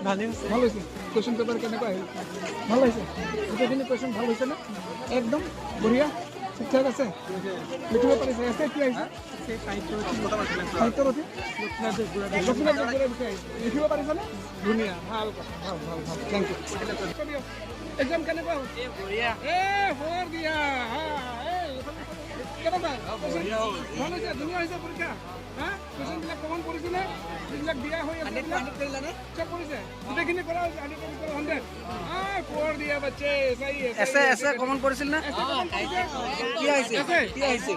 ভালে হৈছে ভাল হৈছে কোৱেশ্যন পেপাৰ কেনেকুৱা আহিল ভাল হৈছে গোটেইখিনি কোৱেশ্যন ভাল হৈছে নে একদম বঢ়িয়া ঠিক ঠাক আছে লিখিব পাৰিছে এছে কি আহিছে সাহিত্যৰ অতি লক্ষ্মীনাথ বেজবৰুৱাৰ বিষয়ে আহিছে লিখিব পাৰিছেনে ধুনীয়া ভাল কথা ভাল ভাল ভাল থেংক ইউ এক্সাম কেনেকুৱা হ'ল বঢ়িয়া ফৰ দিয়া কেনেকুৱা ভাল হৈছে ধুনীয়া হৈছে পৰীক্ষা হা কোৱেশ্যনবিলাক কমন পৰিছেনে যিবিলাক দিয়া হৈ আছে চব পৰিছে গোটেইখিনি কৰা হৈছে 100 ফৰ দিয়া বাচ্চে সহি এছে কমন পৰিছিল না কি আহিছে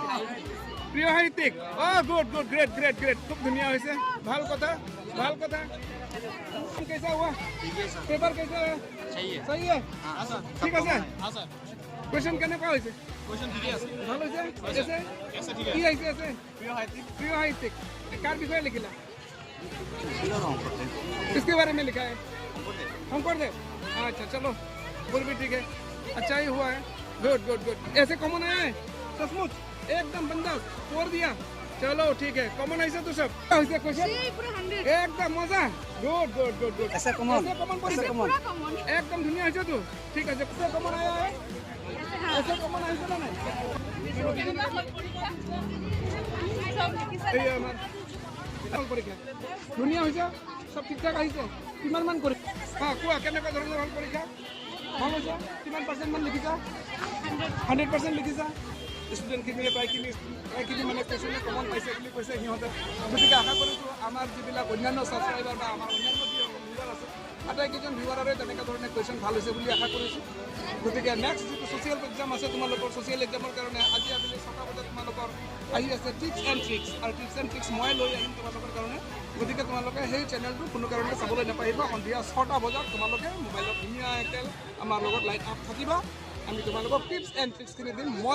প্ৰিয় সাহিত্যিক good good great great great খুব ধুনীয়া হৈছে ভাল কথা कैसा हुआ पेपर कैसा है सही है ठीक আছে क्वेश्चन কেনে কোৱা হৈছে क्वेश्चन ঠিক আছে ভাল হৈছে এসে কি আহিছে এসে প্রিয় সাহিত্যিক কাৰ বিষয়ে লিখিলা किसके बारे में लिखा है शंकरदेव अच्छा चलो बोल भी ठीक है अच्छा ही हुआ है गुड गुड गुड ऐसे कॉमन आया है सचमुच एकदम बंदा तोड़ दिया चलो ठीक है कॉमन ऐसे तो सब ऐसे क्वेश्चन एकदम मजा गुड गुड गुड गुड ऐसे कॉमन एकदम दुनिया है तो ठीक है ऐसे कॉमन आया है ऐसे कॉमन ऐसे ना नहीं পৰীক্ষা ধুনীয়া হৈছে সব ঠিক ঠাক আহিছে কিমান মান কৰি কোৱা কেনেকুৱা ধৰণৰ হ'ল পৰীক্ষা ভাল হৈছে কিমান পাৰ্চেণ্ট মান লিখিছা 100% লিখিছা ষ্টুডেণ্টখিনিয়ে প্ৰায়খিনি মানে কুৱেশ্যনে কমন পাইছে বুলি কৈছে সিহঁতে গতিকে আশা কৰিছোঁ আমাৰ যিবিলাক অন্যান্য ছাবস্ক্ৰাইবাৰ বা আমাৰ অন্যান্য যি ভিউৱাৰ আছে আটাইকেইজন ভিউৱাৰৰে তেনেকুৱা ধৰণে কুৱেশ্যন ভাল হৈছে বুলি আশা কৰিছোঁ গতিকে নেক্সট যিটো ছ'চিয়েল এক্সাম আছে তোমালোকৰ ছ'চিয়েল এক্সামৰ কাৰণে আজি আবেলি 6টা বজাত তোমালোকৰ আহি আছে টিপছ এণ্ড ট্ৰিক্স আৰু টিপছ এণ্ড ট্ৰিক্স মই লৈ আহিম তোমালোকৰ কাৰণে গতিকে তোমালোকে সেই চেনেলটো কোনো কাৰণে চাবলৈ নাপাহিবা সন্ধিয়া 6টা বজাত তোমালোকে মোবাইলত ধুনীয়াকৈ আমাৰ লগত লাইট আপ থাকিবা আমি তোমালোকক টিপছ এণ্ড ট্ৰিক্সখিনি দিম মই